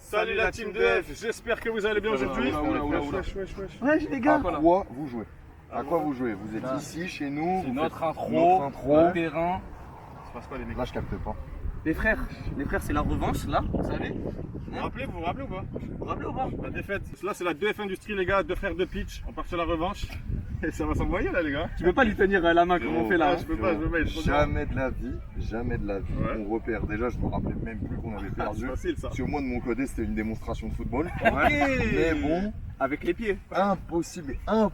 Salut la team de F, j'espère que vous allez bien aujourd'hui. Ouais, les gars. À quoi vous jouez? À quoi vous jouez? Vous êtes ici, chez nous? C'est vous notre faites intro, intro. terrain. Ça se passe quoi les mecs? Là, je capte pas. Les frères, c'est la revanche là, vous savez? Vous vous rappelez ou pas? Vous vous rappelez ou pas? La défaite. Là c'est la 2F Industrie les gars, 2 frères de pitch. On part sur la revanche. Et ça va s'envoyer là les gars. Tu peux pas lui tenir la main comme on fait là. Ah, je peux pas, Jamais de la vie, Ouais. on repère. Déjà, je me rappelais même plus qu'on avait C'est perdu. facile ça. Sur moi, de mon côté, c'était une démonstration de football. Mais Mais bon, avec les pieds. impossible, on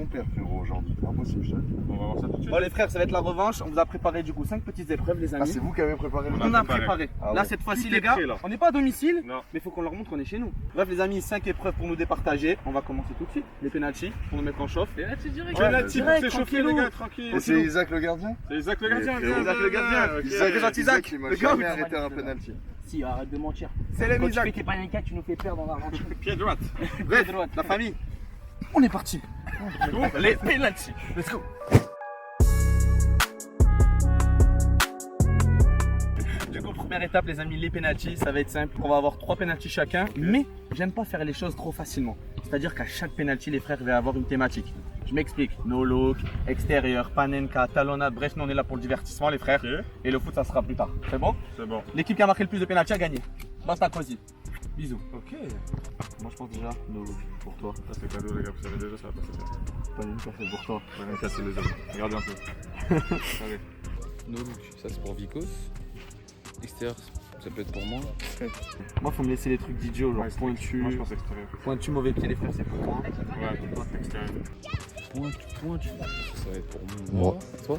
perd frérot aujourd'hui. Impossible, je te le dis. On va voir ça tout de suite. Bon les frères, ça va être la revanche. On vous a préparé du coup 5 petites épreuves les Ah, amis. c'est vous qui avez préparé le On On jeu? a préparé. Ah Là ouais. cette fois-ci Tout les est gars, prêt, là. on n'est pas à domicile, Non. mais il faut qu'on leur montre qu'on est chez nous. Bref les amis, 5 épreuves pour nous départager. On va commencer tout de suite. Les penalty pour nous mettre en chauffe. Penalty pour direct, s'échauffer les tranquillou. gars, tranquille. Et c'est Isaac le gardien? C'est Isaac le gardien. Frérot. Isaac le gardien. Ok. Isaac, gentil Isaac. il m'a Le gars, jamais oui. arrêté un penalty. Si, arrête de mentir. C'est les Quand tu Isaac. fais tes paniques, tu nous fais perdre dans l'argent. Pied droite. Bref, la famille. On est parti. Les penalty. Let's go. Du coup, première étape, les amis, les penalty, ça va être simple. On va avoir 3 penalty chacun, mais j'aime pas faire les choses trop facilement. C'est-à-dire qu'à chaque penalty, les frères vont avoir une thématique. Je m'explique. No look, extérieur, panenka, talonnade. Bref, nous on est là pour le divertissement, les frères. Ok. Et le foot, ça sera plus tard. C'est bon? C'est bon. L'équipe qui a marqué le plus de penalty a gagné. Basta cosy. Bisous. Ok. Moi, je pense déjà no look pour toi. Ça c'est cadeau les gars, vous savez déjà ça va passer bien. Panenka, c'est pour toi. On va rien casser les hommes. Regardez un peu. Allez. No look, ça c'est pour Vicos. Extérieur, ça peut être pour moi. Moi, faut me laisser les trucs d'idiot, genre Ouais, pointu. Moi je pense extérieur. Pointu, mauvais pied, les frères, c'est pour moi. Ouais, extérieur. Pointu. Ça va être pour Moi. Toi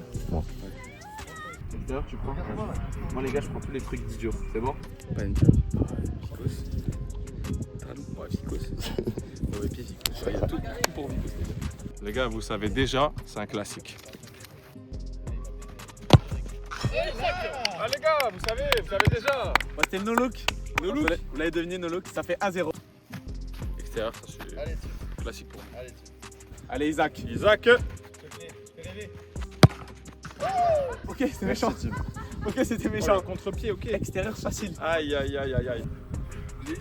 Extérieur, tu prends? Moi, les gars, je prends tous les trucs d'idiots. C'est bon? Pas une Vicos. Talon, ouais, Vicos. Mauvais pied, Vicos. Il y a tout pour Vicos, les gars. Les gars, vous savez déjà, c'est un classique. Ah les gars, vous savez déjà. C'était le no look. No look. Vous l'avez deviné, no look. Ça fait 1-0. Extérieur, ça c'est classique pour moi. Allez, Isaac. Isaac. Ok, c'est méchant. Ok, c'était méchant. Contre-pied, ok. Extérieur facile. Aïe aïe aïe aïe aïe.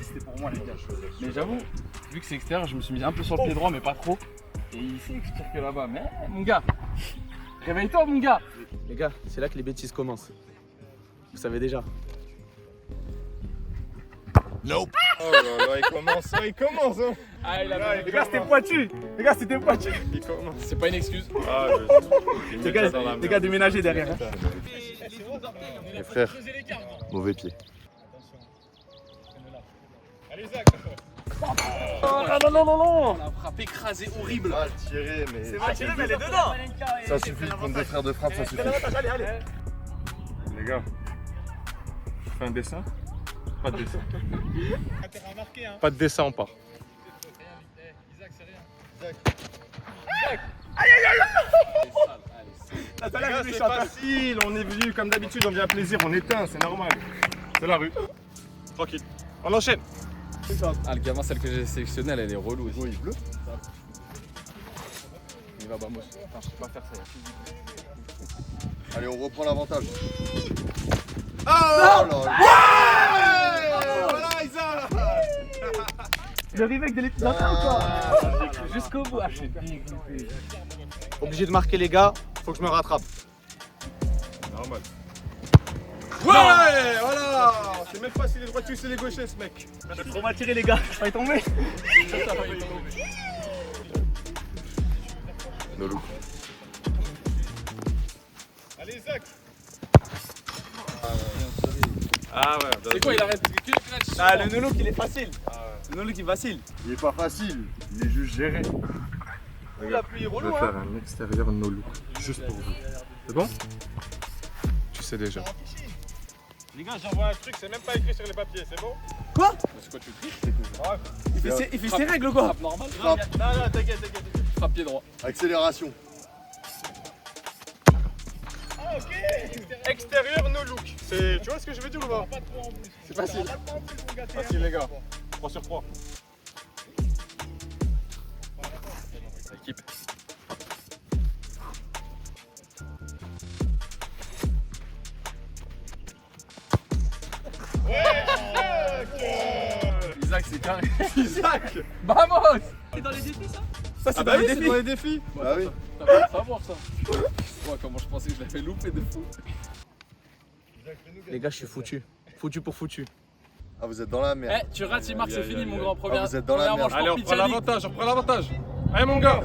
C'était pour moi, les gars. Mais j'avoue, vu que c'est extérieur, je me suis mis un peu sur le pied droit, mais pas trop. Et il sait que là-bas. Mais mon gars, réveille-toi, mon gars. Les gars, c'est là que les bêtises commencent. Vous savez déjà. Oh là là, il commence hein. Ah, il a- Les gars, c'était pointu. Les gars, c'était pointu. Il commence. C'est pas une excuse. Ah, Les gars, déménagez derrière. Hein. Les frères, mauvais pied. Non. On a frappé, écrasé, horrible. Mal tiré, mais Elle est dedans. ça suffit contre des frères de frappe, ça suffit. Allez. Les gars, je fais un dessin. Pas de dessin. Pas de dessin, on part. Les gars, c'est facile, on est venu comme d'habitude, on vient à plaisir, on éteint, c'est normal. C'est la rue. Tranquille. On enchaîne. Ah, le gamin, celle que j'ai sélectionnée, elle est relou aussi. Oui, bleu. Il va Bamos. Enfin, je peux pas faire ça. Allez, on reprend l'avantage. Oh là là. Voilà Isa. Le remake de l'épisode encore. Jusqu'au bout. Je suis dégoûté. Obligé de marquer, les gars. Faut que je me rattrape. Normal. Ouais, voilà. C'est même pas si les droitiers c'est les gauchers ce mec. J'ai trop mal tiré, les gars. Je vais tomber. No look. Allez Isaac. Ah ouais. C'est quoi, il arrête que les penalty. Ah, le no look, il est facile. Le no look, il est facile. Il est pas facile, il est juste géré. La pluie est Je relou, vais hein. faire un extérieur no look, juste pour vous. C'est bon? Tu sais déjà. Les gars, j'envoie un truc, c'est même pas écrit sur les papiers, c'est bon? C'est quoi, tu triches? Il fait ses règles, quoi. Frappe normal. Non, t'inquiète. Frappe pied droit. Accélération. Extérieur, no look. Tu vois ce que je veux dire ou pas? C'est facile. Facile les gars. 3 sur 3. Équipe. Isaac, c'est carré. Isaac. Vamos! C'est dans les défis ça? Ça, c'est dans les défis. Dans les défis. Bah oui. T'as pas le savoir ça. Ouais, comment je pensais que je l'avais loupé de fou. Les gars, je suis foutu. Foutu pour foutu. Ah, vous êtes dans la merde. Eh, tu rates, il marque, c'est aïe, fini, aïe, mon aïe. grand. Première, Ah, vous êtes dans la première merde. manche Allez, on pour reprend Pizzali. l'avantage, on reprend l'avantage. Allez, mon gars.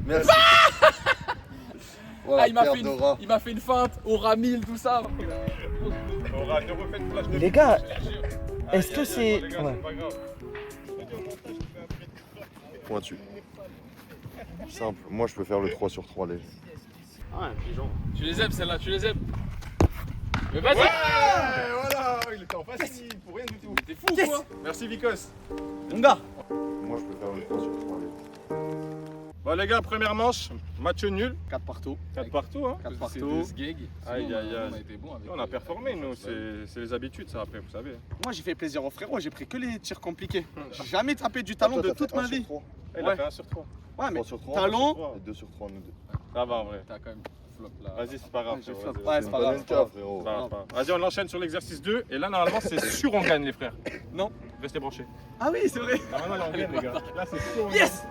Merci. Voilà, Ah, il m'a père fait, Dora. il m'a fait une feinte, Aura 1000, tout ça. Aura, ne refais une flash de Les gars, foot. est-ce que c'est. Les gars, Ouais. c'est pas grave. Pointu. Simple. Moi, je peux faire le 3 sur 3, les. Tu les aimes, celle-là, tu les aimes. Mais vas-y! Ouais, voilà, il était en facile, pour rien du tout. T'es fou ou quoi? Merci, Vicos. Mon gars, Moi, je peux faire le 3 sur 3, les. Bon, les gars, première manche, match nul. 4 partout. 4 partout, hein. 4 C'est partout. de ce gag. Aïe, Sinon, aïe, aïe. On a été bon avec. On a performé, nous, c'est les habitudes, ça, après, vous savez. Moi, j'ai fait plaisir aux frérots, j'ai pris que les tirs compliqués. J'ai jamais tapé du talon de toute ma vie. Il Ouais. a fait 1 sur 3. Ouais, mais 3 sur 3. talon. Et 2 sur 3, nous deux. Ça va, en vrai. T'as quand même flop là. Vas-y, c'est pas grave. J'ai frérot, flop. vas-y, Ouais, c'est pas grave. Pas frérot. Ça va, ça va. Vas-y, on enchaîne sur l'exercice 2. Et là, normalement, c'est sûr on gagne, les frères. Non. Restez branchés. Ah oui, c'est vrai. Ah, maintenant, là, on gagne, les gars. Là, c'est sûr on Yes!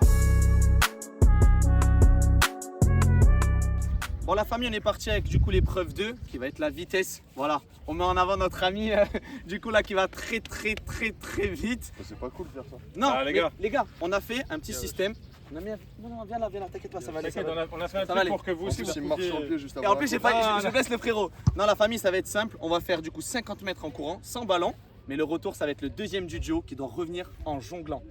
Bon, la famille, on est parti avec du coup l'épreuve 2 qui va être la vitesse. Voilà, on met en avant notre ami du coup là qui va très vite. C'est pas cool de faire ça. Non, Ah, les mais gars. les gars, on a fait un petit système. On a mis un... Non, viens là, t'inquiète pas, ça va aller. T'inquiète, on a fait un Ça va truc aller. pour que vous En aussi, plus, vous il me marche sur le pouviez... pied juste Et avant. en plus, je laisse le frérot. Non, la famille, ça va être simple. On va faire du coup 50 mètres en courant, sans ballon. Mais le retour, ça va être le deuxième du duo qui doit revenir en jonglant.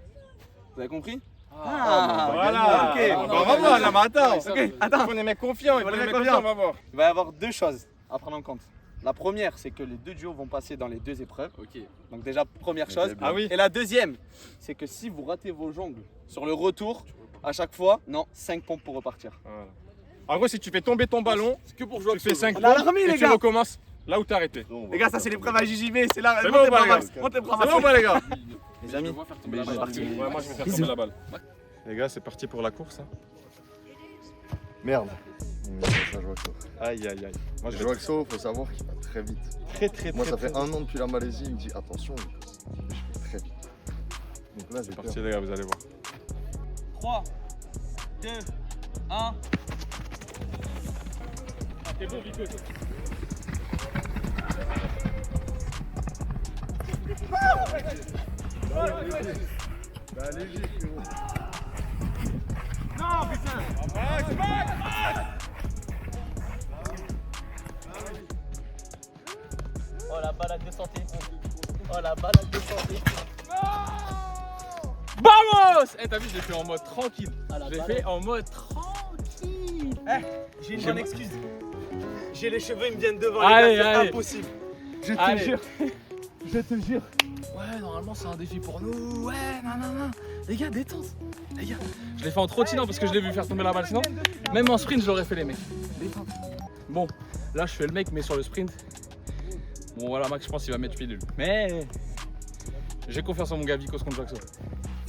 Vous avez compris? Ah, Voilà. ok. On va voir, là, mais attends. Ok, attends. Il faut des mecs confiants, il faut Faut des des mecs mecs confiants, on confiants. va voir. Il va y avoir deux choses à prendre en compte. La première, c'est que les deux duos vont passer dans les deux épreuves. Ok. Donc déjà, première chose. bien. Ah oui. Et la deuxième, c'est que si vous ratez vos jongles sur le retour, à chaque fois, non, 5 pompes pour repartir. Voilà. En gros, si tu fais tomber ton ballon, C'est que pour jouer tu fais 5 On a l'armée, et les tu gars. recommences là où t'as arrêté. Les gars, ça c'est l'épreuve à JJB, c'est là. C'est monte bon, les bah, bras les gars. max, monte les bras C'est max. bon, les gars. Les Je amis, vois faire tomber Mais la j'ai balle. parti. Ouais, moi, je vais faire tomber la balle. Les gars, c'est parti pour la course. Hein. Merde. Ça joue avec ça. Aïe, aïe, aïe. Moi, je Je joue avec ça, faut savoir qu'il va très vite. très, Moi, ça fait 1 an depuis la Malaisie, il me dit attention, je vais très vite. Donc là, j'ai C'est peur. parti, les gars, vous allez voir. 3, 2, 1. T'es bon, Vico. Oh la balade de santé. Oh la balade de santé. Vamos! Eh, t'as vu, je l'ai fait en mode tranquille. Ah, la Je l'ai balade. fait en mode tranquille. J'ai une bonne excuse. J'ai les cheveux, ils me viennent devant. Allez, les gars, c'est allez. impossible. Je te Allez. jure. Je te jure. Ouais, normalement, c'est un défi pour nous. Ouais, non. Les gars, détente. Les gars, je l'ai fait en trottinant parce que je l'ai vu faire tomber la balle. Sinon, même en sprint, je l'aurais fait, les mecs. Détente. Bon, là, je fais le mec, mais sur le sprint. Bon, voilà, Max, je pense qu'il va mettre pilule. Mais j'ai confiance en mon gars Vicos contre Jackson.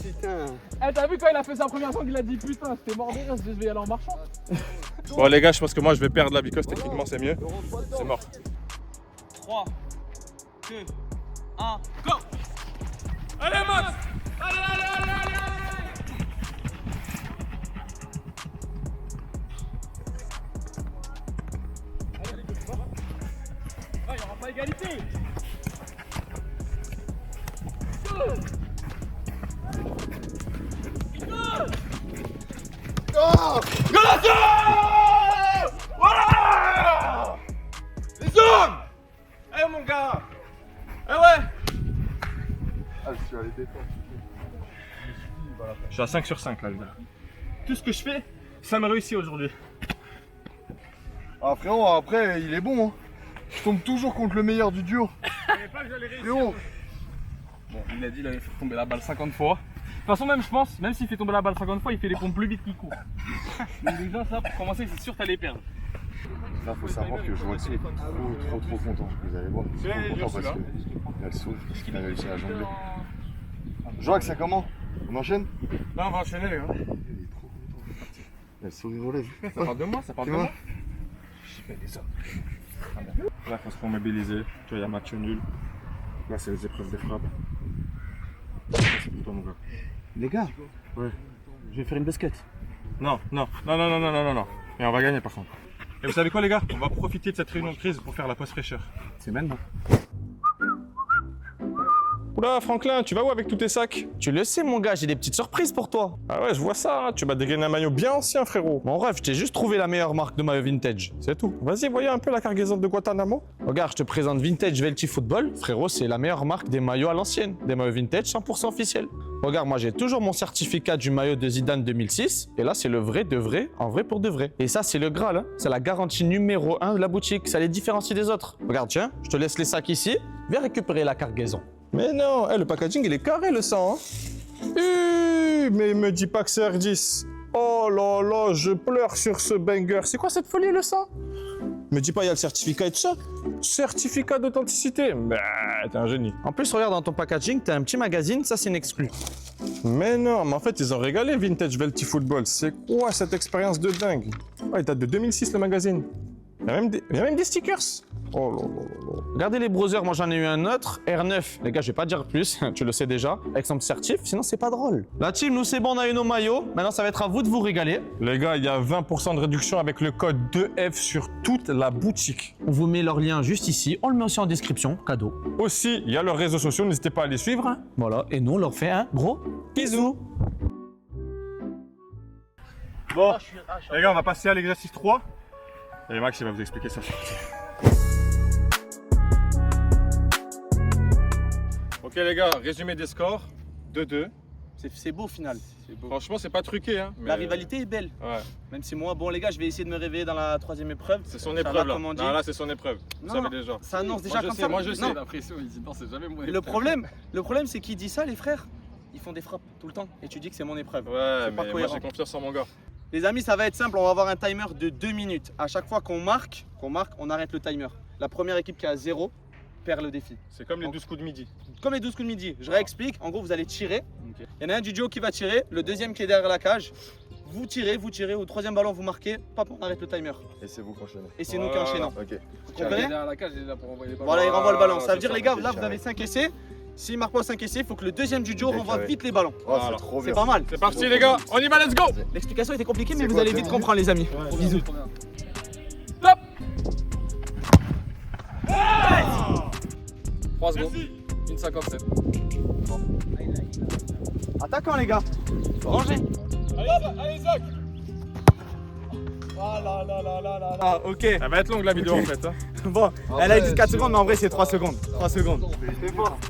Putain. Eh, t'as vu quand il a fait sa première sangle, il a dit putain, c'était mort de rire, je vais y aller en marchant. Bon, les gars, je pense que moi, je vais perdre la Vicos. Techniquement, c'est mieux. C'est mort. 3, 2, 1, go. Allez, Max! Il n'y aura pas égalité. Voilà! Les hommes! Eh, mon gars! Eh ouais! Ah, je suis allé défendre. Je suis à 5 sur 5 là, les gars. Tout ce que je fais, ça me réussit aujourd'hui. Ah, frérot, après, il est bon. Hein. Je tombe toujours contre le meilleur du duo. Frérot, Bon, il a dit qu'il allait faire tomber la balle 50 fois. De toute façon, même je pense, même s'il fait tomber la balle 50 fois, il fait les pompes plus vite qu'il court. Donc déjà, ça, pour commencer, c'est sûr que t'allais perdre. là, faut savoir que Joachim est trop content. Vous allez voir. Il est trop content parce qu'il a le souffle, parce qu'il a réussi à jongler. Joachim, c'est comment? On enchaîne? Là, on va enchaîner, les gars. Il est trop content. Il a le sourire aux lèvres. Ça parle de moi, ça parle de Tu vois? moi. J'y fais des hommes. Là, faut se remobiliser. Tu vois, il y a match nul. Là, c'est les épreuves des frappes. Ça, c'est pour toi, mon gars. Les gars, Ouais. je vais faire une basket. Non. Et on va gagner par contre. Et vous savez quoi, les gars? On va profiter de cette réunion de crise pour faire la pause fraîcheur. C'est maintenant. Oula, Franklin, tu vas où avec tous tes sacs? Tu le sais, mon gars, j'ai des petites surprises pour toi. Ah ouais, je vois ça, hein. Tu m'as dégainé un maillot bien ancien, frérot. Mon ref, je t'ai juste trouvé la meilleure marque de maillot vintage, c'est tout. Vas-y, voyez un peu la cargaison de Guantanamo. Regarde, je te présente Vintage Velti Football. Frérot, c'est la meilleure marque des maillots à l'ancienne. Des maillots vintage 100% officiels. Regarde, moi j'ai toujours mon certificat du maillot de Zidane 2006. Et là, c'est le vrai de vrai, en vrai pour de vrai. Et ça, c'est le Graal, hein. C'est la garantie numéro 1 de la boutique. Ça les différencie des autres. Regarde, tiens, je te laisse les sacs ici. Viens récupérer la cargaison. Mais non, le packaging, il est carré, le sang. Hein. Mais me dis pas que c'est R10. Oh là là, je pleure sur ce banger. C'est quoi cette folie, le sang? Me dis pas, il y a le certificat et tout ça. Certificat d'authenticité. Bah, t'es un génie. En plus, regarde dans ton packaging, t'as un petit magazine, ça c'est une exclu. Mais non, mais en fait, ils ont régalé Vintage Velti Football. C'est quoi cette expérience de dingue? Ouais, il date de 2006, le magazine. Il y a même des stickers. Oh là là là là. Regardez les browsers, moi j'en ai eu un autre, R9. Les gars, je vais pas dire plus, tu le sais déjà, avec son petit certif, sinon c'est pas drôle. La team, nous c'est bon, on a eu nos maillots. Maintenant, ça va être à vous de vous régaler. Les gars, il y a 20% de réduction avec le code 2F sur toute la boutique. On vous met leur lien juste ici, on le met aussi en description, cadeau. Aussi, il y a leurs réseaux sociaux, n'hésitez pas à les suivre. Hein. Voilà, et nous on leur fait un gros bisou. Bon, les gars, on va passer à l'exercice 3. Et Max, il va vous expliquer ça. Ok les gars, résumé des scores. 2-2. C'est beau au final. Franchement, c'est pas truqué. Hein, mais... La rivalité est belle. Ouais. Même si moi, bon les gars, je vais essayer de me réveiller dans la troisième épreuve. C'est son Inch'Allah, épreuve là. comme on dit. Non, là, c'est son épreuve. Vous Non, savez déjà. Ça annonce déjà comme ça. Moi je sais. Non. La pression, il dit non, c'est jamais mon Le problème, c'est qu'ils disent ça, les frères. Ils font des frappes tout le temps. Et tu dis que c'est mon épreuve. Ouais, C'est pas mais moi cohérent. j'ai confiance en mon gars. Les amis, ça va être simple. On va avoir un timer de 2 minutes. À chaque fois qu'on marque, on arrête le timer. La première équipe qui a 0 perd le défi. C'est comme les 12 coups de midi. Comme les 12 coups de midi. Je réexplique. En gros, vous allez tirer. Il y en a un du duo qui va tirer. Le deuxième qui est derrière la cage. Vous tirez. Au troisième ballon, vous marquez. Papa, on arrête le timer. Et c'est vous qui enchaînez. Et c'est nous qui enchaînons. Ok. Vous comprenez? derrière la cage, il est là pour envoyer les ballons. Voilà, il renvoie le ballon. Ça c'est veut dire, ça, les gars, c'est là, vous carré. avez 5 essais. S'il marque pas 5 essais, il faut que le deuxième du duo Il est renvoie carré. vite les ballons. Oh, Voilà. c'est trop C'est bien. pas mal. C'est parti les gars, on y va, let's go. L'explication était compliquée, mais C'est vous quoi, allez 2 vite minutes comprendre, les amis. Bisous. Top 3 secondes. 1,57. Attaquant, les gars. Rangez. Allez Zach. Ah, ok. Ça va être longue la vidéo en fait. Hein. Bon, elle a dit 4 secondes, mais en vrai, c'est 3 secondes. 3 secondes.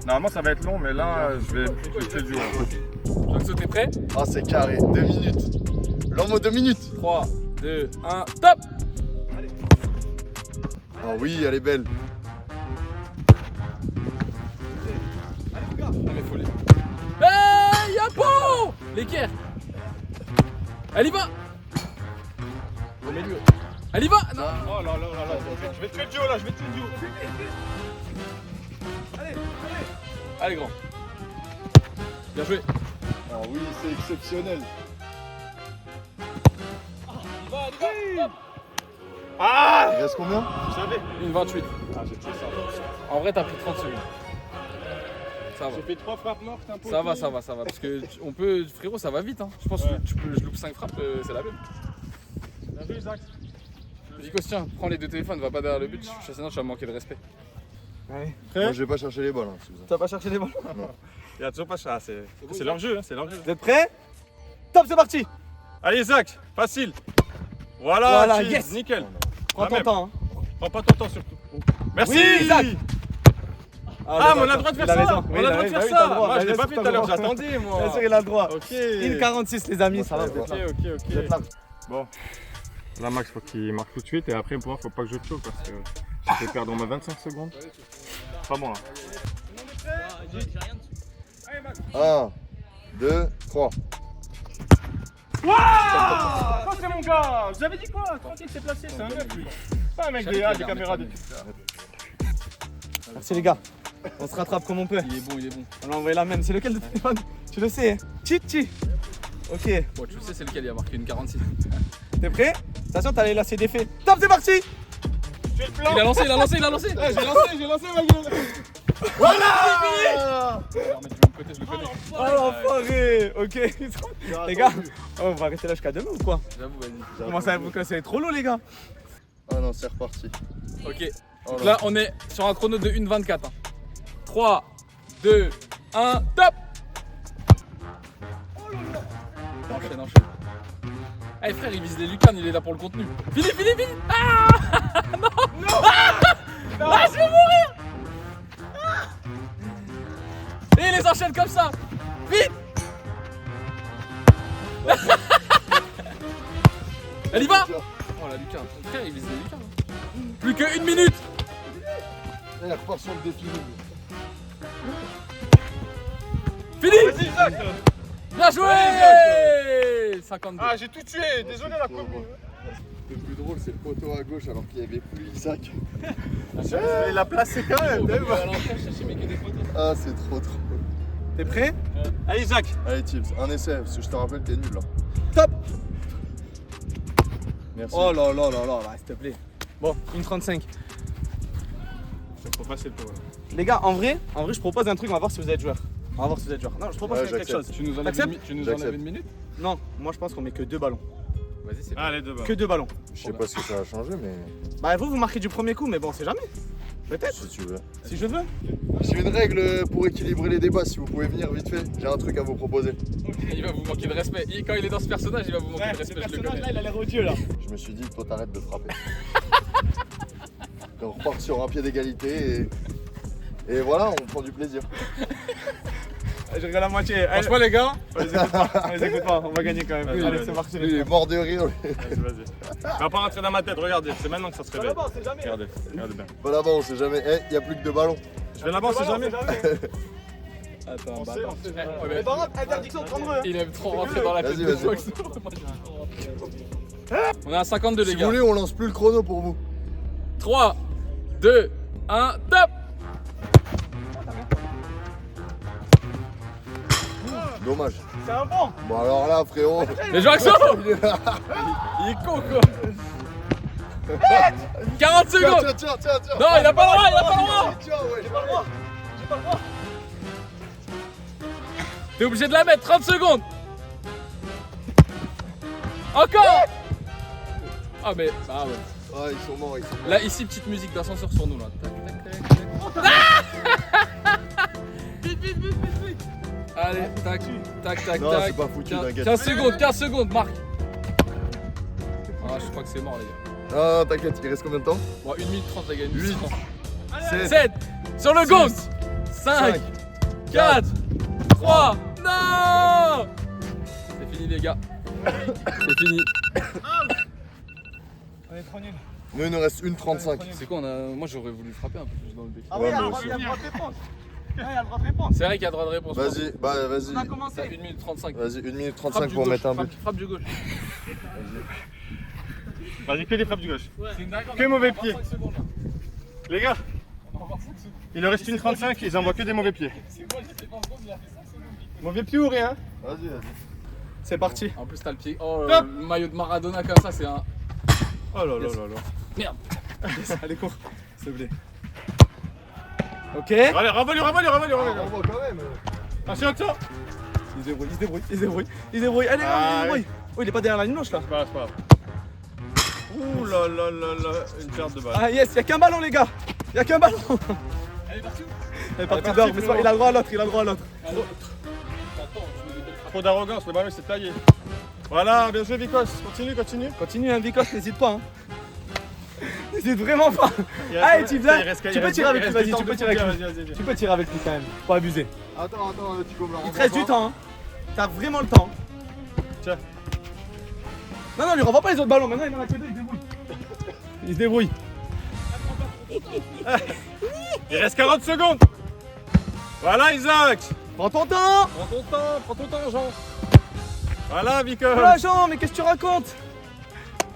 Normalement ça va être long, mais là je vais faire du haut. Jackson, t'es prêt? Ah, c'est carré. 2 minutes. L'homme aux 2 minutes. 3, 2, 1, top! Ah oui, elle est belle. Non mais faut les... Hey, Yapo! L'équerre! Elle y va! Elle y va! Non! Oh là là là là, je vais tuer le duo là, je vais tuer le duo. Allez, grand. Bien joué. Ah oui, c'est exceptionnel. Ah, Il reste combien? je savais. 1,28. Ah, j'ai tué ça. En vrai, t'as pris 30 secondes. Ça va. J'ai fait 3 frappes mortes, un peu. Ça va. Parce que on peut. Frérot, ça va vite. Hein. Je pense que je loupe 5 frappes, c'est la même. Bien vu, Zach. Vicos, tiens, prends les deux téléphones, va pas derrière le but, sinon tu vas me manquer de respect. Moi, je vais pas chercher les balles. Hein, si vous en- Tu vas pas chercher les ballons? Il y a toujours pas ça, c'est leur jeu, hein, c'est leur jeu. Vous êtes prêts? Top, c'est parti. Allez Zach, facile. Voilà, Voilà, cheese, yes. nickel. Prends La ton même. temps. Hein. Prends pas ton temps surtout. Merci Oui, Zach. Ah, mais on a le droit de faire Il a ça. raison. On Oui, a il le a droit de raison. faire Oui, t'as le ça. droit. Moi, je l'ai Bien pas sûr, fait t'as tout à le l'heure, droit. j'attendais moi. Bien sûr, il a le droit. Ok. 1,46 les amis, ça va. Ok, Vous êtes là. Bon. Là, Max, faut qu'il marque tout de suite et après, pour moi, faut pas que je choque parce que je vais perdre au moins 25 secondes. Pas bon là. 1, 2, 3. Ça, c'est mon gars. Vous avez dit quoi? Tranquille, c'est placé, c'est un mec lui. Pas un mec des caméras de. Merci les gars. On se rattrape comme on peut. Il est bon. On l'a envoyé la même. C'est lequel de téléphone? Tu le sais. Chichi. Ok. Bon, tu le sais, c'est lequel, il a marqué une 46. T'es prêt? Attention, t'as les lacets défaits. Top, c'est parti. Tu es le plan. Il a lancé. J'ai lancé ma gueule. Voilà. Je vais remettre du bon côté, je le connais. Oh l'enfoiré. Ok. Les gars, on va rester là jusqu'à demain ou quoi? J'avoue, vas-y. Comment ça vous c'est trop long les gars? Ah non, c'est reparti. Ok. Oh Donc là. là, on est sur un chrono de 1,24. Hein. 3, 2, 1, top. Enchaîne, enchaîne. Eh frère, il vise les lucarnes, il est là pour le contenu. Fini, fini, fini. Ah non. Ah, je vais mourir. Et il les enchaîne comme ça. Vite. Elle y va. Oh la lucarne. Frère, il vise les lucarnes. Plus que 1 minute. Il repart sur le défi. Fini. Bien joué. 52. Ah, j'ai tout tué, désolé la coupe. Le plus drôle, c'est le poteau à gauche alors qu'il n'y avait plus Isaac. Il l'a placé quand même. Ah, c'est trop trop. T'es prêt? Allez, Isaac. Allez, Tips, un essai, parce que je te rappelle, t'es nul là. Top. Merci. Oh là là là là, s'il te plaît. Bon, 1,35. C'est trop facile pour eux. Les gars, en vrai, je propose un truc, on va voir si vous êtes joueur. On va voir si vous êtes joueur. Non, je propose Ouais, quelque j'accepte. chose. Tu nous enlèves T'acceptes enlèves une minute? Non, moi je pense qu'on met que 2 ballons. Vas-y, c'est Allez, deux balles. Que 2 ballons. Je sais pas ce que ça va changer, mais Bah vous marquez du premier coup, mais bon, on sait jamais. Peut-être, si tu veux. si je veux. J'ai une règle pour équilibrer les débats, si vous pouvez venir vite fait. J'ai un truc à vous proposer. Il va vous manquer de respect. Quand il est dans ce personnage, il va vous manquer de respect, je le connais. il a l'air odieux là. Je me suis dit, toi t'arrêtes de frapper. Et on repart sur un pied d'égalité et voilà, on prend du plaisir. Je regarde la moitié. Allez, Franchement, les gars, on les écoute pas, on va gagner quand même. Allez, c'est parti. Il est mort de rire. lui. Vas-y, vas-y. On va pas rentrer dans ma tête, regardez, c'est maintenant que ça se réveille. c'est jamais. Regardez, regardez bien. Pas là-bas, on sait jamais. Eh, y a plus que 2 ballons. Je vais là-bas, on sait jamais. attends, bah, sait, attends. on sait Eh, jamais. ouais, Mais par contre, interdiction de prendre eux. il aime trop rentrer dans la tête Vas-y, de vas-y. Fox. On est à 52, Si les vous gars. voulez, on lance plus le chrono pour vous. 3, 2, 1, top. Dommage. C'est un bon. Bon alors là, frérot. Les joueurs Axo. Il est là. Il est con, quoi. 40 Tiens, secondes. tiens. Non, il a pas le droit, il a pas le droit. Tiens, ouais, j'ai pas le droit. T'es obligé de la mettre, 30 secondes. Encore. Ah mais, ah ouais. Ah, ils sont morts, ils sont morts. Là, ici, petite musique d'ascenseur sur nous, là. Tac, tac, tac. Vite, vite, vite, vite, vite. Allez, tac, tac, tac, Non, tac. c'est pas foutu, t'inquiète. 15 secondes, Marc. Ah, je crois que c'est mort, les gars. Ah, t'inquiète, il reste combien de temps? Bon, 1 minute 30, les gars. 1 minute 8, 30. 7, sur le gong. 5, 4, 3, non. C'est fini, les gars. C'est fini. On est trop nuls. Nous, il nous reste 1,35. C'est quoi, moi, j'aurais voulu frapper un peu plus dans le bec. Ah Ouais, oui, il y a moi le droit aussi. de réponse. Ouais, il y a le droit de réponse. C'est vrai qu'il y a droit de réponse. Vas-y, bah vas-y. On a commencé. T'as 1 minute 35. Vas-y, 1 minute Frappe 35 du pour gauche, mettre un but. frappe du gauche. Vas-y, que des frappes du gauche. C'est une dinguerie, Que on a mauvais 25 pied. secondes, là. Les gars, On a encore 5 secondes. il leur reste une 35, ils envoient que des mauvais pieds. C'est moi, j'ai fait 20 secondes, il a fait 5 secondes. Mauvais pied ou rien? Vas-y. C'est parti. En plus, t'as le pied. Oh, Top. le maillot de Maradona comme ça, c'est un. Oh là là là là. Merde. Allez, cours, s'il te plaît. Ok. Allez, renvoie-lui. On voit quand même. Attention, attention. Il se débrouille. Allez, Ah, il se débrouille. Oh, il est pas derrière la ligne blanche là. C'est pas grave. Ouh là là là là, une perte de balle. Ah yes, y'a qu'un ballon les gars. Y'a qu'un ballon. Elle est partie où? Elle est partie partie, dehors, mais frérot. il a le droit à l'autre, Attends, tu me dis Trop d'arrogance, le ballon s'est taillé. Voilà, bien joué Vicos. Continue. Continue, hein, Vicos, n'hésite pas. Hein. N'hésite vraiment pas. Il Allez, reste- tu viens. il reste- Tu il peux reste- tirer avec il lui, reste vas-y, du temps tu peux de tirer avec lui. Vas-y. Tu peux tirer avec lui quand même, faut pas abuser. Attends, Thibaut me la Il te reste du renvoie temps, hein. T'as vraiment le temps. Tiens. Non, lui renvoie pas les autres ballons, maintenant il en a que deux, il se débrouille. Il reste 40 secondes. Voilà Isaac. Prends ton temps. Prends ton temps, Jean. Voilà Vicos. Oh là, Jean, mais qu'est-ce que tu racontes?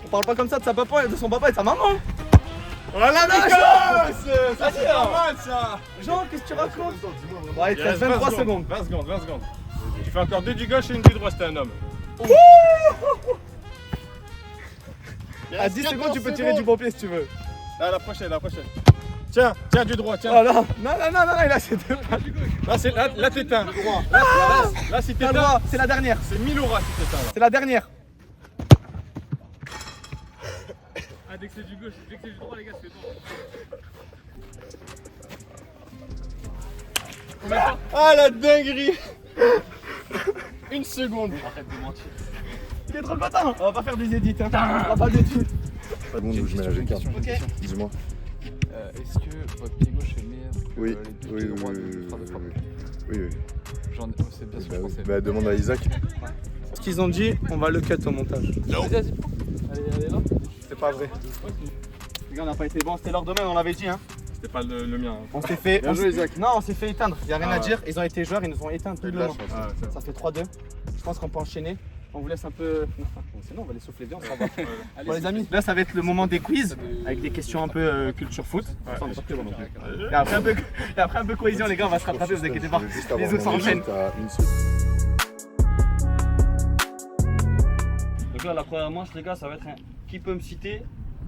On parle pas comme ça de sa papa, de son papa et de sa maman. Voilà Vicos. Ça Vas-y, c'est alors. pas mal ça. Jean, qu'est-ce que tu racontes? Dis-moi, Bon, allez, il te reste 23 secondes. 20 secondes. Tu fais encore 2 du gauche et une du droit, c'était un homme. À 10 secondes, tu peux tirer du bon pied si tu veux. Là, la prochaine. Tiens, tiens du droit, tiens. Oh non, non, non, non, non, il a ses deux pattes. Là t'éteins. Là si T'as le t'éteins, droit, c'est la dernière. c'est 1000 euros si t'éteins là. C'est la dernière. Ah, dès que c'est du gauche, dès que c'est du droit, les gars, c'est bon. Ah la dinguerie. Une seconde. Arrête de mentir. Il est trop content. On va pas faire des édits. Hein. On va pas d'études. Pas bon où je mets la G4. Dis-moi. Est-ce que votre pied gauche est meilleur que Oui, les oui, pieds oui, droits oui, de oui, frappe de frappe? oui, oui. C'est bien ce que Bah, je oui. pensais. Bah, demande à Isaac. Ce qu'ils ont dit, on va le cut au montage. Vas-y, vas-y. Allez là. C'est pas vrai. Les gars, on n'a pas été bon. C'était leur domaine, on l'avait dit. Hein. C'était pas le mien. On s'est fait. Bien joué, Isaac. Non, on s'est fait éteindre. Y a rien Ah à ouais. dire. Ils ont été joueurs, ils nous ont éteints tout T'as le de la long. chance. Ah, ça. Ça fait 3-2. Je pense qu'on peut enchaîner. On vous laisse un peu. Non, sinon, on va les souffler bien, on s'en va. Bon, les amis, là, ça va être le moment des quiz avec des questions un peu culture foot. Ça, on est pas très bon non plus. Et après un peu cohésion, les gars, on va se rattraper, vous inquiétez pas. Juste Les avant autres mon s'enchaînent. minute, t'as une seule. Donc là, la première manche, les gars, ça va être un qui peut me citer.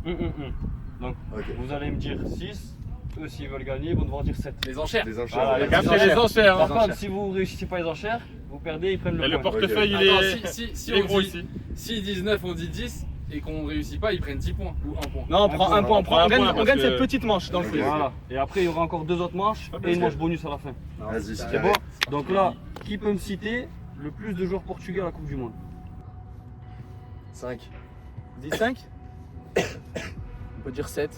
Donc, Ok. vous allez me dire 6. Eux, s'ils veulent gagner, ils vont devoir dire 7. Les enchères. Les enchères. Voilà, ouais. les gars, Après les enchères. Par Hein. contre, si vous réussissez pas les enchères, vous perdez, ils prennent Et le le point. portefeuille il Attends, est, si il est on gros dit, ici. s'ils disent 9, on dit 10 et qu'on réussit pas, ils prennent 10 points ou 1 point. Non, on prend un point, on un gagne, point, on parce gagne que- cette petite manche dans le quiz. Voilà. Et après, il y aura encore 2 autres manches et une manche bonus à la fin. Vas-y, c'est C'est carré. bon. Donc là, qui peut me citer le plus de joueurs portugais à la Coupe du Monde? 5. 10-5 On peut dire 7.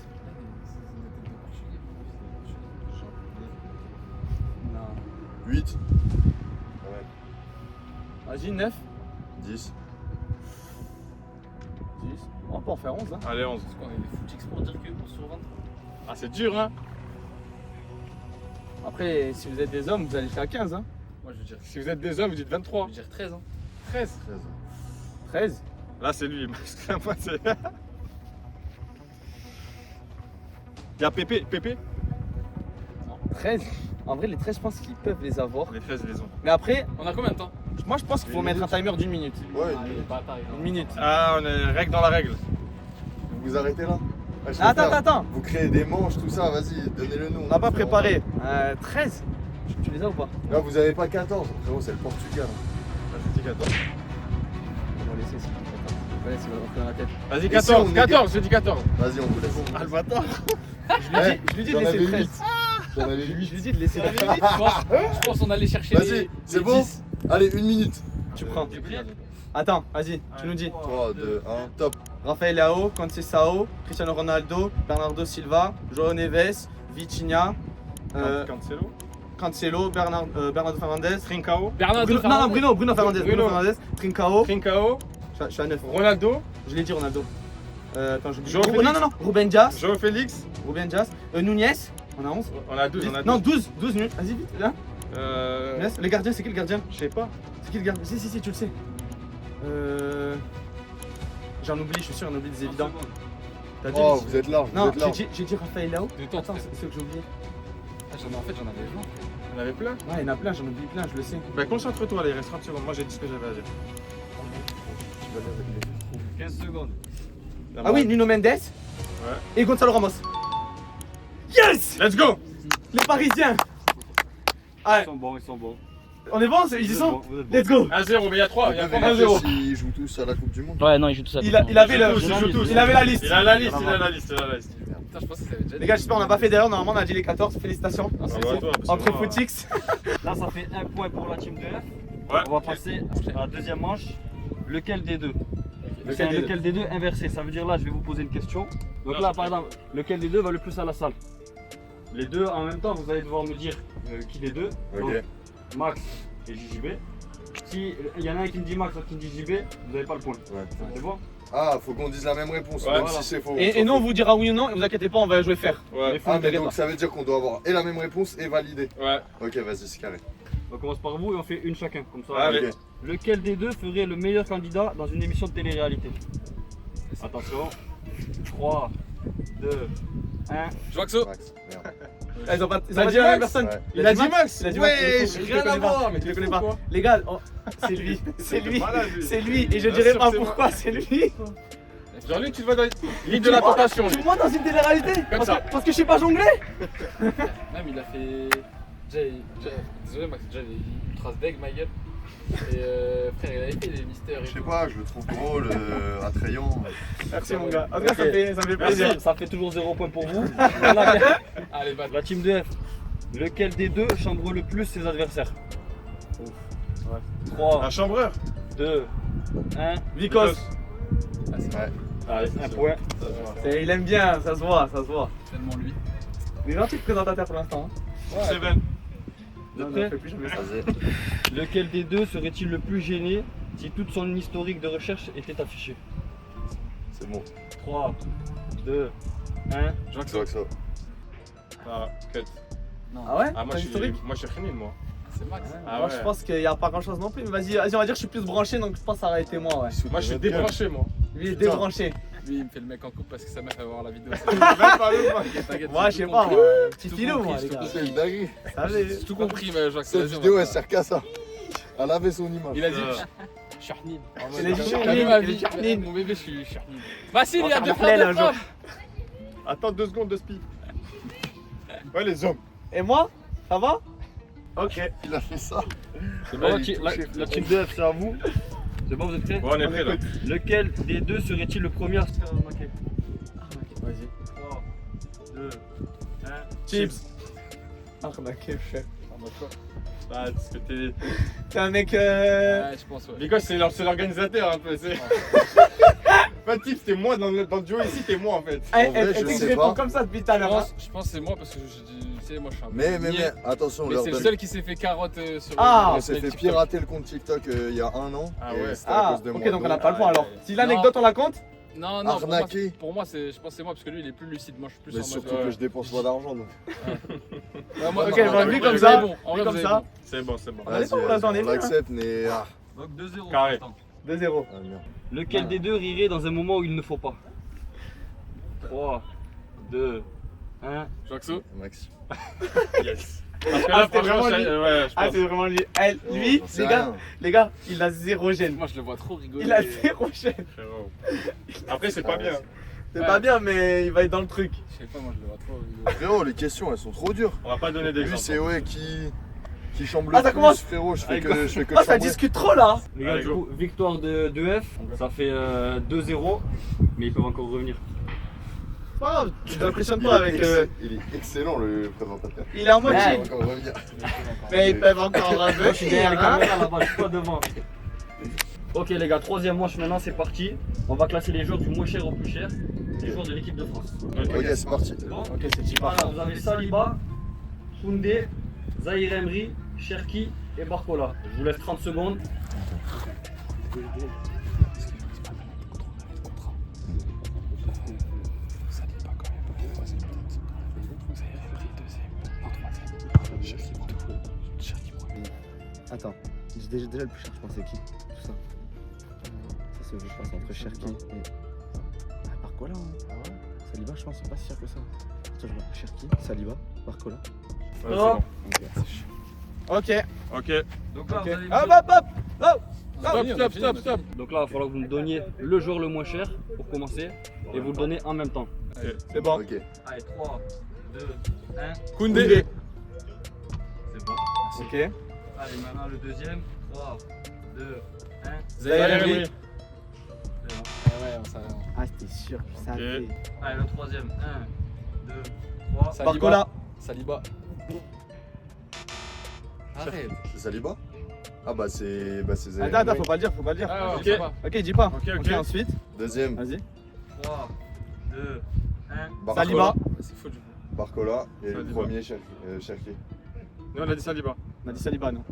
Non. 8. Vas-y, 9, 10. 10. On peut en faire 11. Hein. Allez 11. Parce qu'on est des footix pour dire que 11 sur 20. Ah c'est dur hein. Après, si vous êtes des hommes, vous allez faire 15. Hein. Moi, je veux dire, Si vous êtes des hommes, vous dites 23. je veux dire 13. Hein. 13. 13. 13. Là c'est lui. Parce que moi c'est. Il y a Pépé. Pépé 13. En vrai, les 13, je pense qu'ils peuvent les avoir. Les 13 les ont. Mais après, On a combien de temps? moi, je pense qu'il faut mettre un timer d'1 minute. Ouais, Ah, les bâtards, ils ont- Une minute. Ah on est règle dans la règle. vous vous arrêtez là. Ah, je Attends, préfère. attends. Vous créez des manches, tout ça, vas-y, donnez-le nous. On n'a pas préparé. 13. Tu les as ou pas? Là, vous avez pas 14, frérot, c'est le Portugal. Vas-y 14. On va laisser, c'est 14. On va laisser, on va rentrer dans la tête. Vas-y Et 14. si on est- 14. J'ai dit 14. Vas-y, on vous laisse. Ah le bâtard. Je lui dis de j'en laisser avais 13. 8. J'en avais 8. Je lui dis de laisser 13. Je pense qu'on allait chercher Vas-y, les c'est les bon 10. Allez, 1 minute. Tu prends. Attends, vas-y, tu nous dis. 3, 2, 1, top. Raphaël Leao, Conceição, Cristiano Ronaldo, Bernardo Silva, João Neves, Vitinha, Cancelo. Cancelo, Bernardo Fernandes, Trincao. Bernardo Bruno, non, non, Bruno Fernandes, Bruno Bruno. Fernandes, Trincao, Trincao. je suis à 9. Ronaldo. Je l'ai dit Ronaldo. Attends, je João Félix. Non, non, non, Ruben Dias, João Félix. Nunez, on a 11. On a 12. On a 12. Non, 12 minutes, vas-y vite, là. Euh... Nunez. Le gardien, c'est qui le gardien? Je sais pas. C'est qui le gardien? Si, tu le sais. J'en oublie, je suis sûr, j'en oublie des évidents. T'as dit? Oh, vous êtes large, vous Non, êtes large. j'ai dit Raphaël Leao. Détends, Attends, c'est ce que j'ai oublié. En fait, j'en avais 20. On avait plein. Ouais, il y en a plein, j'en oublie plein, je le sais. Bah concentre-toi là, il reste 30 secondes. Moi j'ai dit ce que j'avais à dire. 15 secondes. Ah oui, Nuno Mendes. Et Gonzalo Ramos. Yes! Let's go. Les Parisiens. Ils sont bons, ils sont bons. On est bon, ils y Vous êtes sont. bons, vous êtes bons. Let's go. 1-0, mais il y a 3. Il y a Vous 3 vérifiez 1-0. s'ils jouent tous à la Coupe du Monde. Ouais, non, ils jouent tout ça. Il avait le. Ils jouent tous. Il avait la liste. Il a la liste, il a la liste, il a la liste. Putain, je pensais que ça avait déjà Les gars, j'espère on n'a pas fait d'erreur. Normalement, on a dit les 14. Félicitations. Ah bah toi, parce que Entre moi, Footix. Là, ça fait 1 point pour la team de F. Ouais. On va passer à la deuxième manche. Lequel des deux? Lequel des deux Lequel des deux inversé? Ça veut dire là, je vais vous poser une question. Donc Non, là, c'est par exemple, lequel des deux va le plus à la salle? Les deux en même temps, vous allez devoir me dire qui des deux. Ok. Donc, Max et JJB. Si il y en a un qui me dit Max, l'autre qui me dit JB, vous n'avez pas le point. Ouais. C'est bon? Ah, faut qu'on dise la même réponse, Ouais, même voilà. si c'est faux. Et nous, on vous dira oui ou non. Et vous inquiétez pas, on va jouer faire. Ouais, Ah, mais donc ça veut dire qu'on doit avoir et la même réponse et valider. ouais. Ok, vas-y, c'est carré. On commence par vous et on fait une chacun. Comme ça. Allez. Ok. Lequel des deux ferait le meilleur candidat dans une émission de télé-réalité? Attention. 3, 2, 1. Je vois que ça. Max, merde. Ils ont pas T'as dit dit la même Max? personne. Ouais. Il a dit Max. Il a dit Ouais, Max. j'ai Je rien le à connais pas. voir, mais Je le t'es connais fou, pas. quoi. Les gars, c'est lui. C'est lui. malade, lui. C'est lui. Et je dirais pas Sûr, c'est pourquoi c'est lui. Jean-Luc, tu te vois dans l'île de la tentation. Tu moi dans une télé-réalité Comme ça. Parce que je sais pas jongler. Même il a fait. Désolé, Max, déjà il est ultra deg, ma gueule. Et frère, il avait fait des mystères et Je sais tout. pas, je le trouve drôle, attrayant. Merci mon gars. En tout cas, ça me fait plaisir. Merci, ça fait toujours 0 points pour vous. Allez, bah, La team 2F, lequel des deux chambre le plus ses adversaires? 3, Un chambreur. 2, 1. Vicos. Allez, un point. Il aime bien, ça se voit, ça se voit. tellement lui. Il est gentil de présentateur pour l'instant. Seven. De près, plus jamais ça. lequel des deux serait-il le plus gêné si toute son historique de recherche était affiché? C'est bon. 3, 2, 1. Je vois que ça. Ah, cut. Ah ouais? Ah, moi, T'as je historique? suis Khinil, moi. C'est Max. Ah Moi ouais. je pense qu'il n'y a pas grand chose non plus, mais vas-y, on va dire que je suis plus branché donc je pense que ça aurait été moi ouais. Moi, je suis débranché, moi. Lui il est débranché. Lui, il me fait le mec en couple parce que sa meuf va voir la vidéo. Même pas le moi. T'inquiète, Moi je j'ai sais tout pas, compris. moi, petit Tout filou compris, moi j'ai les tout gars. compris. C'est une dinguerie. Allez. J'ai tout compris, mais Jacques, Cette vas-y, on vidéo, va elle sert qu'à ça. Elle avait son image. Il a dit Charnine. Il a dit T'as Charnine, vu ma il a dit vie Charnine. Mon bébé, je suis Charnine. Facile, il y a On deux va faire fois un de jour. frappe. Attends 2 secondes de speed. Ouais, les hommes. Et moi? Ça va? Ok. Il a fait ça. C'est bon, la team 2F, c'est à vous. C'est bon, vous êtes prêts? Bon, on est prêts là. Lequel des deux serait-il le premier à se faire arnaquer? Vas-y. 3, 2, 1. Chips. Arnaqué chef. Bah, parce que t'es. T'es un mec Ouais, je pense, ouais. Bigos, c'est l'organisateur un peu. C'est. Pas de type, c'était moi dans le duo ici, t'es moi en fait. En vrai, je sais réponds pas. comme ça depuis tout à l'heure. hein. Je pense que c'est moi parce que tu sais, moi je suis un peu. Mais, niais. attention, on Mais leur c'est le donne. seul qui s'est fait carotte sur Ah, On s'est fait TikTok. pirater le compte TikTok il y a 1 an. Ah et ouais. c'était à Ah, cause de moi. ok, donc on n'a pas le point Ah, alors. ouais. Si l'anecdote on la compte? Non, non, Arnaqué. pour moi, je pense que c'est moi parce que lui il est plus lucide. Moi je suis plus Mais en mode. surtout que je dépense pas d'argent donc. Ouais, moi, Ok, moi, bah, moi, vu moi, comme vous ça, avez bon. En vrai, comme vous avez ça. bon. C'est bon, c'est bon. On est pas pour l'instant, on est on bien. l'accepte, mais. Ah, Donc 2-0. Carré. Attends. 2-0. ah, merde. Lequel des deux rirait dans un moment où il ne faut pas? 3, 2, 1. Jaxo. Max. Yes. Parce que Ah, là, c'était franchement, vraiment lui. ouais, je Ah, pense. c'est vraiment lui. Elle, lui, Oh, c'est les gars, il a zéro gêne. Moi je le vois trop rigoler. Il a zéro gêne. Frérot. Après, c'est pas bien. C'est Ouais. pas bien, mais il va être dans le truc. Je sais pas, moi je le vois trop rigoler. Frérot, les questions elles sont trop dures. On va pas donner Lui, d'exemple. c'est ouais qui chambre le Ah, ça plus, commence. frérot. Je fais que Oh, ça chambrer. discute trop là. Les gars, Allez, du go. coup, victoire de 2F. Ça fait 2-0. Mais ils peuvent encore revenir. C'est pas grave, tu t'impressionnes Il pas est avec. il est excellent le présentateur. Il est en mode Il va chill. encore revenir. Mais ils peuvent encore Moi, je suis derrière les revenir. caméras là-bas, je suis pas devant. Ok les gars, troisième manche maintenant, c'est parti. On va classer les joueurs du moins cher au plus cher. Les joueurs de l'équipe de France. Ok, c'est parti. Bon. Ok, c'est cheap. Voilà, vous avez Saliba, Koundé, Zahir Emery, Cherki et Barcola. Je vous laisse 30 secondes. Attends, j'ai déjà le plus cher, je pense, c'est qui? Tout ça. Ça se je pense entre Cherki et. Ah, Barcola, hein. Saliba, je pense, c'est pas si cher que ça. Attends, je vois Cherki, Saliba, Barcola. Oh. Ok. Ok. Donc là, Ok. vous allez me Hop, donner- hop, hop. Stop. Donc là, il va falloir que vous me donniez le joueur le moins cher pour commencer et vous le donnez en même temps. C'est bon. Ok. Allez, 3, 2, 1. Koundé. C'est bon. Ok. Allez, maintenant le deuxième. 3, 2, 1. Zahir Emery. C'est bon. Ouais, ça. Ah, c'était sûr, je savais. Ok. Allez, le troisième. 1, 2, 3. Saliba. Barcola. Saliba. Arrête. C'est Saliba? Ah bah c'est Zahir Attends, Emery. faut pas le dire, faut pas le dire. Ah, ouais, Ok. ça va. Ok, dis pas. Ok, ok. Ok, ensuite. Deuxième, Vas-y. 3, 2, 1. Barcola. Saliba. C'est faux du coup. Barcola et le Saliba. premier Cherki. Nous, on a dit Saliba. On a dit Saliba, non?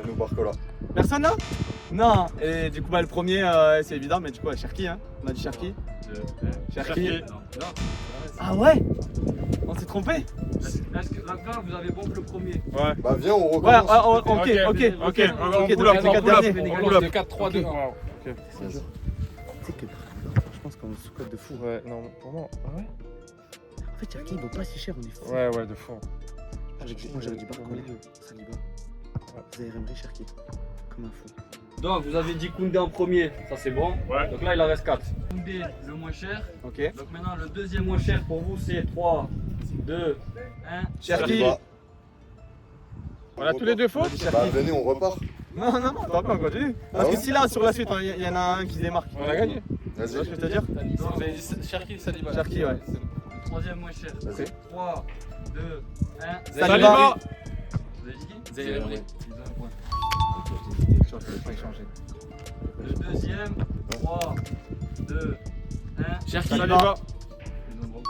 Et nous Barcola. Personne là? Non. Et du coup, bah, le premier, c'est évident, mais du coup, Cherki, hein. On a dit Cherki. 2, Cherki. Cherki. Non. Ah ouais? On s'est trompé? Est-ce que là, vous avez bon que le premier? Ouais. Bah viens, on Ouais, recommence. ah, ok, ok, Ok, ok. on Ok, pull up, donc on les pull quatre up, derniers. on On pull up. de 4, 3, 2, 1. Vas-y. Tu sais que je pense qu'on sous-cote de fou. Ouais, non, pour moi. Ah ouais? En fait, Cherki, il vaut pas si cher, on est fou. Ouais, de fond. Moi, j'aurais dit Barcola, Saliba, Zahir Emery, Cherki. Comme un fou. Donc vous avez dit Koundé en premier, ça c'est bon. Ouais. Donc là il en reste 4. Koundé le moins cher. Ok. Donc maintenant le deuxième moins cher pour vous c'est 3, 2, 1. Cherki. Saliba. On a tous les deux faux. Bah venez, on repart. Non, non, non, on va pas, on continue. Parce que si là, sur la suite, il y en a un qui se démarque. On a gagné. Tu vois ce Vas-y. que je veux te dire? Vous avez dit Cherki, Saliba. Cherki, ouais. C'est bon. Le troisième moins cher. Vas-y. 3, 2, 1. Saliba. Vous avez dit qui? Zaïre Emery. Ils ont un point. Je vais pas échanger. Le deuxième, 3, 2, 1. Cherki. Saliba. Ils ont bon.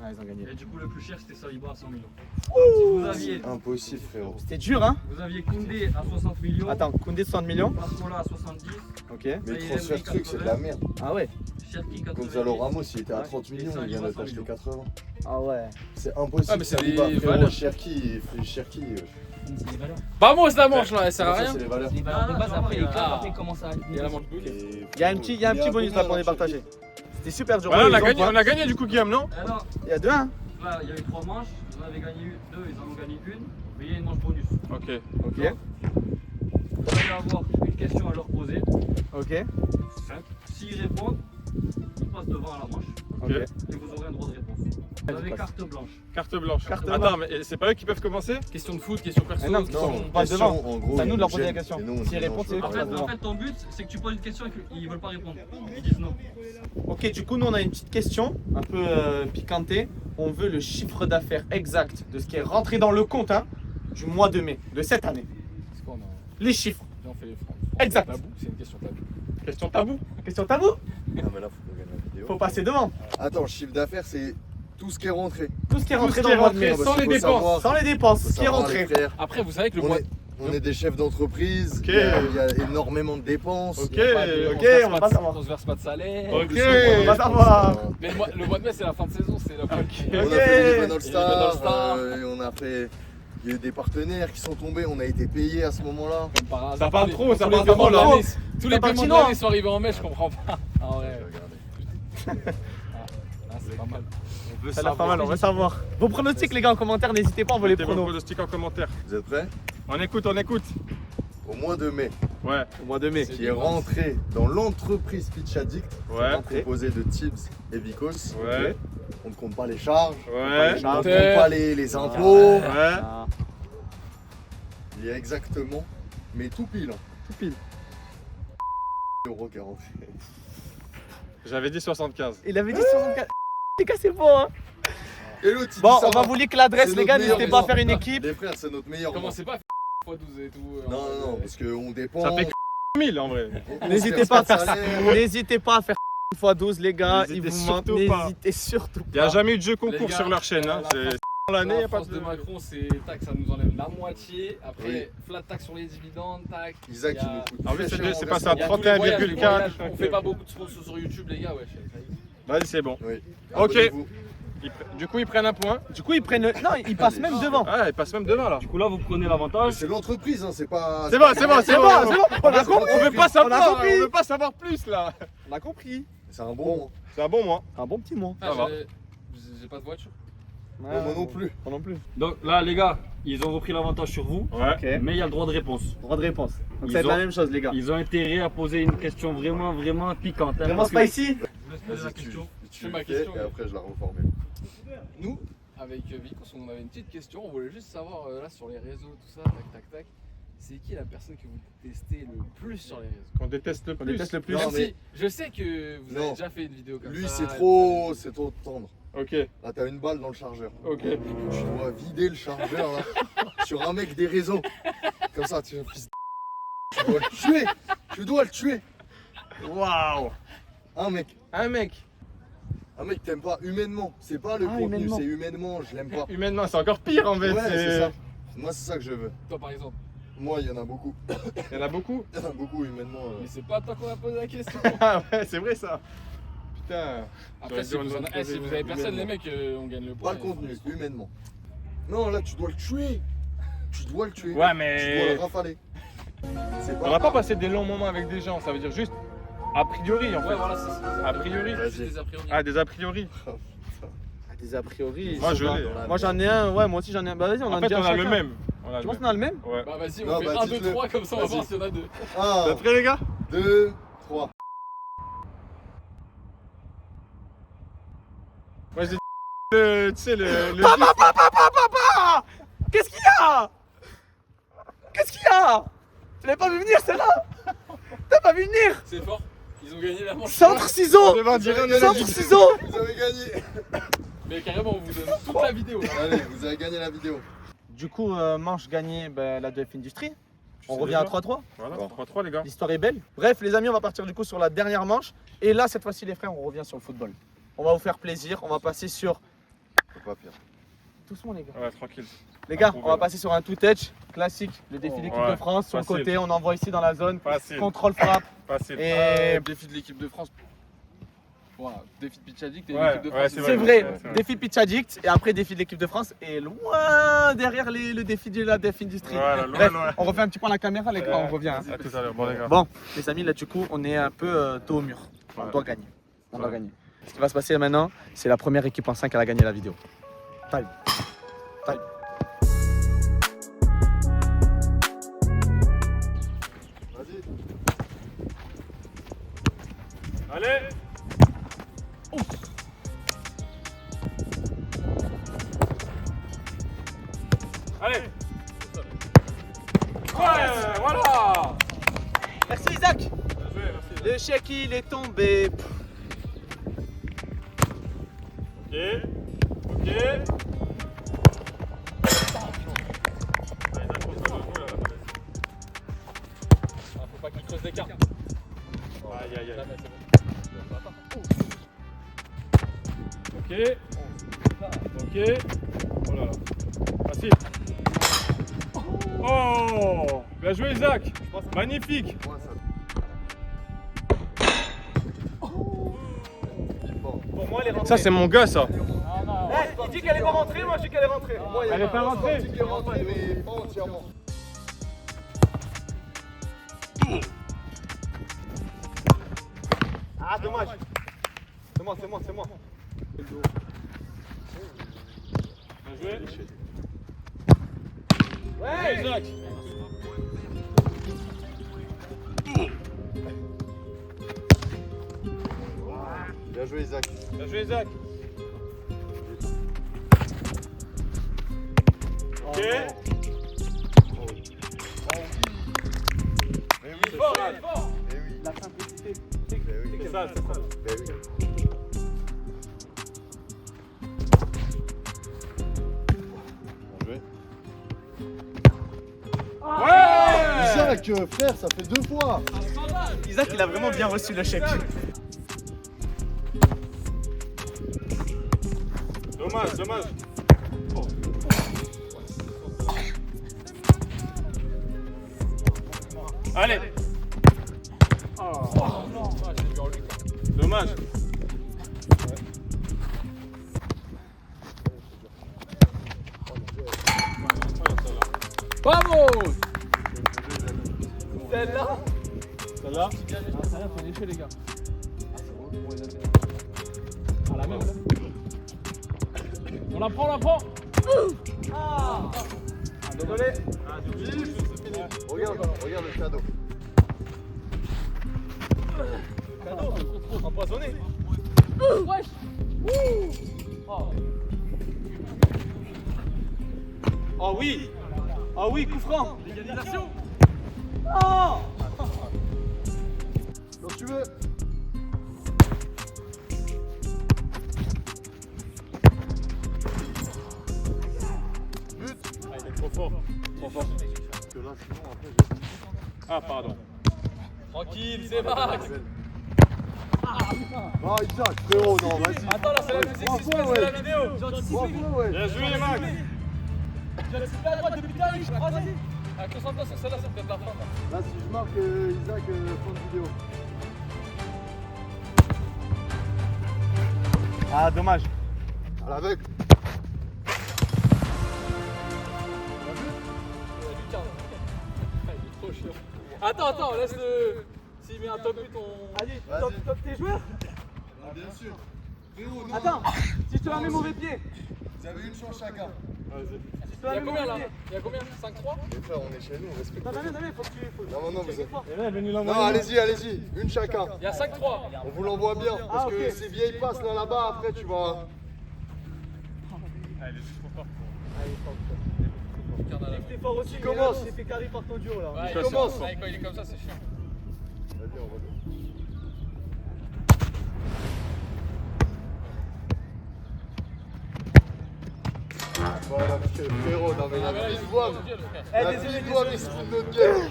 Ah, ils ont gagné. Et du coup le plus cher c'était Saliba à 100 millions. Si vous aviez, Impossible, frérot. C'était dur, hein? vous aviez Koundé à 60 millions. Attends, Koundé 60 millions. Barcola à 70. Ok. Mais le transfert truc, c'est de la merde. Ah ouais. Cherki 80. Gonzalo Ramos, il était à Ouais. 30 millions, Et il vient Saliba, de t'acheter 100 80. Ah ouais. C'est impossible. Ah, mais c'est Saliba, des frérot, valeurs. Cherki, C'est des valeurs. Vamos la manche là, elle sert à Ça, rien. c'est les valeurs. C'est des valeurs de base, après les clubs, Ah. après ils commencent à. Il y a la manche bonus. Et Il y a un petit bonus là pour les partager. C'était super dur. Voilà, Ils ont point. on a gagné du coup, Guillaume, non? Ah non, Il y a 2-1. là il y a eu 3 manches. Vous en avez gagné 2, ils en ont gagné une. Mais il y a une manche bonus. Ok. Ok. Vous allez avoir une question à leur poser. Ok. Simple. S'ils répondent, ils passent devant à la manche. Ok. Et vous aurez un droit de réponse. Vous avez carte blanche. Carte blanche. Carte Attends, mais c'est pas eux qui peuvent commencer? Question de foot, question perso. Ah non, question- on passe question, devant. en gros, C'est à nous de ils leur nous poser la gênent. question. Et nous, on S'ils dit répondent, non, c'est je eux veux qui pas. passent devant. En fait, ton but, c'est que tu poses une question et qu'ils veulent pas répondre. Ils disent non. Ok, du coup, nous on a une petite question un peu piquantée. On veut le chiffre d'affaires exact de ce qui est rentré dans le compte hein, du mois de mai de cette année. C'est quoi, on a- Les chiffres. Viens, on fait les francs. Exact. Tabou, c'est une question tabou. Question tabou. Question tabou. Non, mais là, faut qu'on gagne la vidéo. Faut passer devant. Attends, chiffre d'affaires, c'est tout ce qui est rentré. Tout ce qui est rentré ce dans qui le est mois de mai. rentré, sans les Faut dépenses. savoir- Sans les dépenses, faut ce qui est savoir, rentré. les frères, Après, vous savez que le on mois. est- on est des chefs d'entreprise, Ok. il y a énormément de dépenses. Ok. il y a pas de- ok, se verse on va pas de- savoir. On se verse pas de salaire. Ok. On va savoir. Mais le mois de mai, c'est la fin de saison, c'est la On a Ok. fait des All All Star, Star. et on a fait. Il y a eu des partenaires qui sont tombés, on a été payés à ce moment-là. Comme par hasard. Ça parle Tous les- trop, ça tous les parle paiements trop, de là. l'année- Tous les Ça parle paiements de chinois. l'année sont arrivés en mai, je comprends pas. Ah ouais. Regardez. Ah, c'est pas mal. On veut Ça a l'air pas mal, on va savoir. Vos pronostics, les gars, en commentaire, n'hésitez pas, on veut les Mettez vos pronos. pronostics en commentaire. Vous êtes prêts? On écoute, on écoute. Au mois de mai, Ouais, Au mois de mai. qui est rentré dans l'entreprise Pitch Addict, ouais, composé de Tibbs et Vicos. ouais, On ne compte pas les charges, ouais, on ne compte Terre. pas les impôts. ouais. Ah, Il y a exactement, mais tout pile. Hein. tout pile. Euro 40. J'avais dit 75. Il avait dit 64. Les gars, c'est bon, hein. Et l'autre, il Bon, dit ça on va vous leak l'adresse, C'est les gars, notre n'hésitez meilleur pas à faire une exemple. équipe. Les frères, c'est notre meilleur. Comment mois. c'est pas x12 et tout Non, non, non, parce qu'on dépend. Ça fait 1000 en vrai. on N'hésitez verse pas à de faire ça. salaire. N'hésitez pas à faire x12, les gars. Ils N'hésitez vous mentent. surtout pas. N'hésitez surtout Il n'y a pas. jamais eu de jeu Les concours gars, sur leur chaîne. Hein. la C'est l'année, il n'y La a pas France de. de Macron, c'est tac, ça nous enlève la moitié. Après, Oui. flat tax sur les dividendes, tac. Isaac, Il y il a- nous coûte. En fait, très cher, c'est on passé reste à en- Il y a tous les voyages, les 31,4. voyages. On fait pas beaucoup de sponsors sur YouTube, les gars, wesh. Vas-y, c'est bon. Oui. Ok. Abonnez-vous. Du coup, ils prennent un point. Du coup, ils prennent. Non, ils passent même devant. Ah, ils passent même devant là. Du coup là vous prenez Mais l'avantage. C'est l'entreprise, hein, c'est pas. C'est bon, c'est bon, c'est bon. On a compris. On veut pas On a savoir, compris. on veut pas savoir plus là. On a compris. C'est un bon mois. C'est un bon mois. Un bon petit mois. Ah, va. j'ai pas de voiture. Moi non plus. Moi non plus. Donc là les gars, ils ont repris l'avantage sur vous, Ouais. Ok. mais il y a le droit de réponse. Droit de réponse. Donc Ils ça va être la ont- même chose, les gars. Ils ont intérêt à poser une question vraiment piquante. hein, Vraiment parce que- spicy. Je vous laisse poser la Vas-y, question. tu fais le ma fais, question, et ouais. après je la reformule. Nous, avec Vicos, on avait une petite question. On voulait juste savoir là sur les réseaux, tout ça, tac, tac, tac. C'est qui la personne que vous détestez le plus sur les réseaux? Qu'on déteste le On plus. déteste le plus. Non, Même mais- si je sais que vous avez Non. déjà fait une vidéo comme Lui, ça. c'est trop tendre. Ok, Là, t'as une balle dans le chargeur. ok. Tu dois vider le chargeur là, sur un mec des réseaux. Comme ça, tu fils de... Tu dois le tuer. Tu dois le tuer. Waouh. Un mec. Un mec. T'aimes pas humainement. C'est pas le Ah, contenu, humainement. c'est humainement. Je l'aime pas. Humainement, c'est encore pire en fait. Ouais, c'est ça. Moi, c'est ça que je veux. Toi par exemple. Moi, il y en a beaucoup. Il y en a beaucoup. Il y en a beaucoup humainement. Mais c'est pas toi qu'on a posé la question. Ah ouais, c'est vrai ça. Putain. Après, J'aurais si dû vous, en en... poser si vous avez personne, les humainement. mecs, on gagne le Pas point. le contenu, humainement. Non, là, tu dois le tuer. Tu dois le tuer. Ouais, Tu dois mais. le rafaler. C'est On va pas passer des longs moments avec des gens, ça veut dire juste a priori en fait. Ouais, voilà, c'est ça. A priori. Juste des a priori. Ah, des a priori. Ah, des a priori. Moi, ils je sont l'ai. pas- Moi j'en ai un, ouais, moi aussi j'en ai un. Bah vas-y, on En en fait, dit un on a le chacun. même. On a Tu penses qu'on a le même? Ouais. Bah vas-y, Non, on fait bah, 1, 2, dites-le. 3 comme ça on va Vas-y. voir s'il y en a deux. 1, T'es prêts, les gars? 2, 3. Moi, j'ai tu sais, le Qu'est-ce qu'il y a? Qu'est-ce qu'il y a? Tu l'avais pas vu venir celle-là? T'as pas vu venir? C'est fort. Ils ont gagné la manche. Centre ciseaux! devant dire on est là. Centre ciseaux! Vous avez gagné. Mais carrément, on vous donne toute la vidéo. Allez, vous avez gagné la vidéo. Du coup, manche gagnée, la DF Industrie. On sais revient à déjà. 3-3. Voilà, 3-3, les gars. L'histoire est belle. Bref, les amis, on va partir du coup sur la dernière manche. Et là, cette fois-ci, les frères, on revient sur le football. On va vous faire plaisir. On va passer sur. Faut pas pire. Doucement, les gars. Ouais, tranquille. Les gars, Approuvé, on va là. passer sur un two-touch classique. Le défi de l'équipe Ouais, de France. Sur le facile. côté, on envoie ici dans la zone. Facile. Contrôle frappe. Facile. Et. Défi de l'équipe de France. Voilà, défi de Pitch Addict et Ouais, l'équipe de ouais, France. C'est vrai, c'est vrai. défi Pitch Addict et après défi de l'équipe de France et loin derrière le défi de la Def Industry. Voilà, loin, Bref, loin. on refait un petit point à la caméra les gars, on revient. hein. À tout à l'heure. Bon, les gars. Bon, les amis, là du coup, on est un peu dos au mur. On Ouais. doit gagner. On doit Ouais. gagner. Ce qui va se passer maintenant, c'est la première équipe en 5 à la gagner la vidéo. Time. Time. Vas-y. Allez. Allez. Ouais, voilà. Merci Isaac. Bien joué, merci. Le chèque il est tombé. Ok. Ok. Ah, faut pas qu'il creuse d'écart. Aïe, aïe, Là, aïe. c'est bon. Ok. Ok. Oh là là. Facile. Oh. Bien joué, Isaac. Magnifique. Moi, ça. Pour moi, elle est rentrée. Ça, c'est mon gars, ça. Il dit qu'elle est pas rentrée, moi je dis qu'elle est rentrée. Elle est pas rentrée. Il est rentré, mais pas entièrement. Ah, dommage. C'est moi, c'est moi, c'est moi. Bien joué. Ouais, Isaac. Bien joué, Isaac. Bien joué, Isaac. Ok. Mais oui, Il est fort, il est fort. mais oui. La simplicité. Mais oui. C'est ça, c'est ça. Mais oui. Bien joué. Ouais. Isaac, frère, ça fait 2 fois. Isaac, il a vraiment bien reçu le chèque. Dommage, dommage. Allez. Dommage. Vamos! Celle-là. Celle-là. Ah, ça faut lécher, les gars. Ah, la même, là. On la prend, on la prend! Désolé. Regarde, regarde le cadeau. Cadeau. Empoisonné. Wesh! Oh oui. Oh oui, coup franc. Légalisation! Oh. Donc tu veux. Ah, il est trop fort. Trop fort. Parce que là, sinon, après, Ah, pardon. Tranquille, c'est Max! Ah, Isaac, frérot, non, vas-y. Attends, là, c'est la musique qui se passe, c'est la vidéo! Bravo, ouais. Bien joué, Max. J'ai anticipé à droite depuis tout à l'heure, je suis croisé! Ah, concentre-toi sur celle-là, ça me donne la fin. Là, si je marque Isaac, fin de vidéo. Ah, dommage. À l'aveugle. Lucas, il est trop chiant. Attends, laisse-le. S'il met un top but, on. Allez, Vas-y. top tes joueurs. Ah, bien sûr. Frérot, non. Attends, si je te la mets mauvais pied. Vous avez une chance chacun. Vas-y. Il y a combien là? Il y a combien? 5-3? Les frères, on est chez nous, on respecte. Non, faut que tu. Non, non, vous êtes. Et là, venu Non, allez-y, allez-y, une chacun. Il y a 5-3. On vous l'envoie bien, parce que ces vieilles passes là-bas, après tu vas. T'es fort aussi. Qui commence? J'ai fait carré par ton duo là. Ouais, Qui commence? Quand il est comme ça, c'est chiant. Vas-y, on va. Voilà, frérot, non mais la petite voix, la petite voix, mais c'est notre gueule.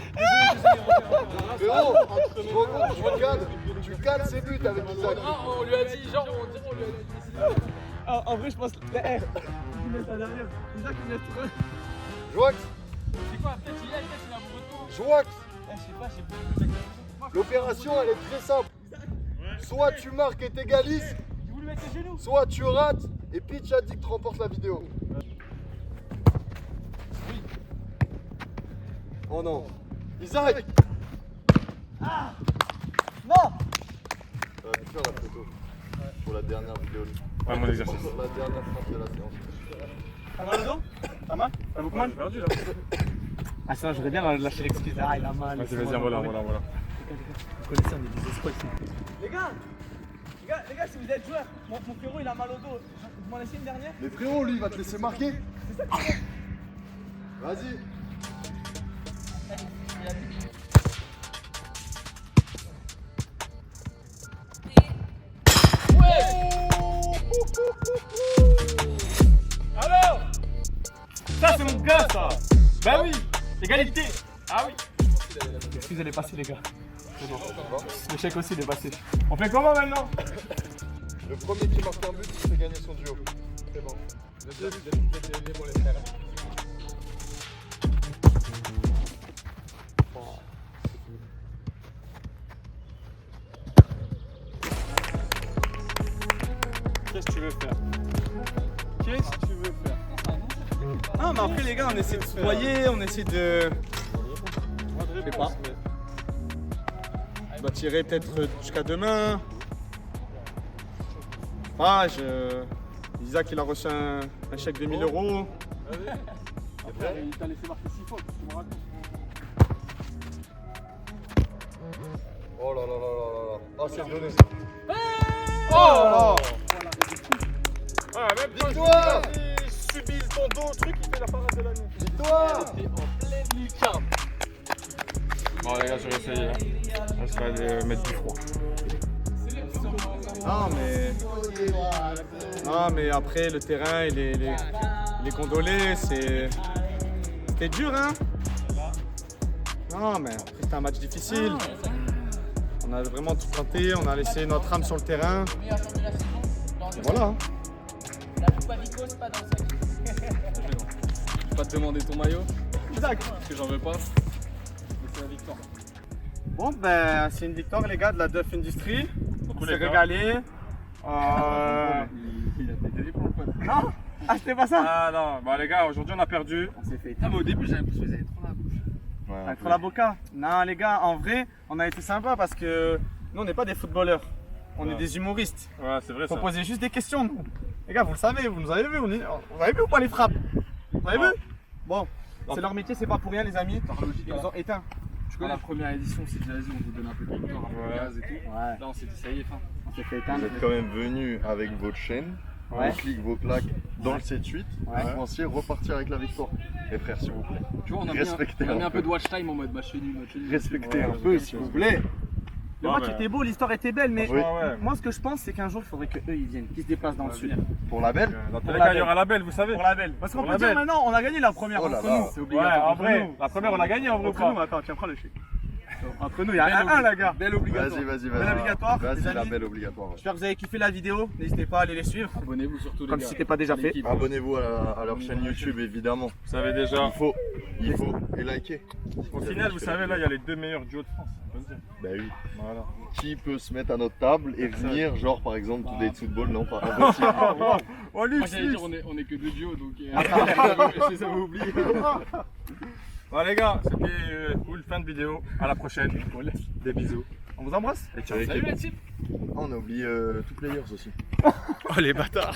Frérot, tu rencontres, tu cales ses buts avec Isaac. On lui a dit, genre, on lui a dit. En vrai, je pense la R. Il met ça derrière. Isaac, il met trop. Joax, C'est quoi? Peut-être il a amoureux de toi. Joax, Je sais pas. l'opération elle est très simple. Soit tu marques et t'égalises, Tu voulais mettre tes genoux? soit tu rates et Pitch a dit que tu remportes la vidéo. Oh non. Isaac! Non! Ça va te faire la photo pour la dernière vidéo. Ouais, mon exercice. Pour la dernière frappe de la séance. T'as mal au dos? T'as mal? T'as beaucoup mal? Perdu là. Ah, ça, j'aurais bien lâché l'excuse. Ah, il a mal. Vas-y, vas-y, voilà. Vous connaissez, on est des escrocs ici. Les gars, si vous êtes joueurs, mon frérot il a mal au dos. Vous m'en laissez une dernière? Mais frérot, lui, il va te laisser marquer. Vas-y. Alors ça, c'est mon gars, ça. Bah oui, égalité. Ah oui. L'excuse, elle est passée, les gars. C'est bon. Le chèque aussi, il est passé. On fait comment maintenant? Le premier qui marque un but, il fait gagner son duo. C'est bon. Qu'est-ce que tu veux faire? Qu'est-ce que tu veux faire? Non, mais après, les gars, on essaie de se noyer, on essaie de. Je sais pas. Je dois tirer peut-être jusqu'à demain. Ah, Isaac, il a reçu un chèque de 1000 €. Après, il t'a laissé marquer 6 fois, tu me racontes. Oh là là là là là là. Oh, c'est donné. Oh! Ah, même quand Victoire! il subit ton dos, le truc, il fait la parade de l'année. Victoire! T'es en pleine lucarne. Bon, les gars, je vais essayer. Là, je vais aller mettre du froid. Non, mais après, le terrain, il est gondolé, c'était dur, hein? Non, mais après, c'était un match difficile. On a vraiment tout tenté, on a laissé notre âme sur le terrain. Et voilà. hein. Je vais pas te demander ton maillot. Parce que j'en veux pas. Mais c'est la victoire. Bon, ben, c'est une victoire, les gars, de la Duff Industry. On s'est les gars. régalé. Il a pété pour le pote. Non? Ah, c'était pas ça? Ah non, bah les gars, aujourd'hui on a perdu. On s'est fait Ah, mais au début, j'avais l'impression que vous avez trop la bouche. Ouais, Trop la boca. Non, les gars, en vrai, on a été sympa parce que nous, on n'est pas des footballeurs. On est des humoristes. Ouais, c'est vrai Faut ça. poser juste des questions, nous. Les gars, vous le savez, vous nous avez vu. Vous avez vu ou pas les frappes? Vous avez vu? Bon, c'est leur métier, c'est pas pour rien, les amis. Ils nous ont éteints. Tu connais la première édition, c'est déjà dit, on vous donne un peu de victoire, un peu de Ouais. gaz et tout. Ouais, Là, on s'est dit, ça y est, fin. on s'est fait Vous éteindre. êtes quand même venus avec votre chaîne, Ouais. vos clics, vos claques dans le 7-8. Ouais. Vous pensiez repartir avec la victoire. Les frères, s'il vous plaît. Tu vois, on a mis Respectez un un peu de watch time en mode match nul, match nul. Respectez Ouais, un peu, s'il vous plaît. Le Ouais, match mais- était beau, l'histoire était belle, mais Oui. Ouais. moi, ce que je pense, c'est qu'un jour, il faudrait qu'eux, ils viennent, qu'ils se déplacent dans le sud. Pour la belle. Dans tous Pour les la cas, il y belle. aura la belle, vous savez. Pour la belle. Parce qu'on Pour peut la dire belle. maintenant, on a gagné la première Oh là entre là. nous. C'est Ouais, obligatoire. en entre vrai, nous. la première on a gagné en vrai ou Entre nous, pas? attends, tiens, prends le chèque. Entre nous, il y a un, les gars. Belle obligatoire. Vas-y, vas-y, Belle vas-y. obligatoire, les Vas-y, la amis. belle obligatoire. ouais. J'espère que vous avez kiffé la vidéo. N'hésitez pas à aller les suivre. Abonnez-vous surtout, les Comme gars. si c'était pas déjà fait. L'équipe. Abonnez-vous à leur chaîne YouTube, évidemment. Vous savez déjà. Il faut. Et likez. Au final, vous savez, là, il y a les deux meilleurs duos de France. on peut le dire. Bah oui. Voilà. Qui peut se mettre à notre table et venir, genre par exemple, Today Football, non pas en vrai, si. Oh, Moi, luxe, j'allais luxe. dire, on est que deux duos, donc. Je les avais oubliés. Bon, les gars, c'était cool. Fin de vidéo. À la prochaine. Des bisous. On vous embrasse. Et ciao, Salut la team! On a oublié Two Players aussi. Oh, les bâtards.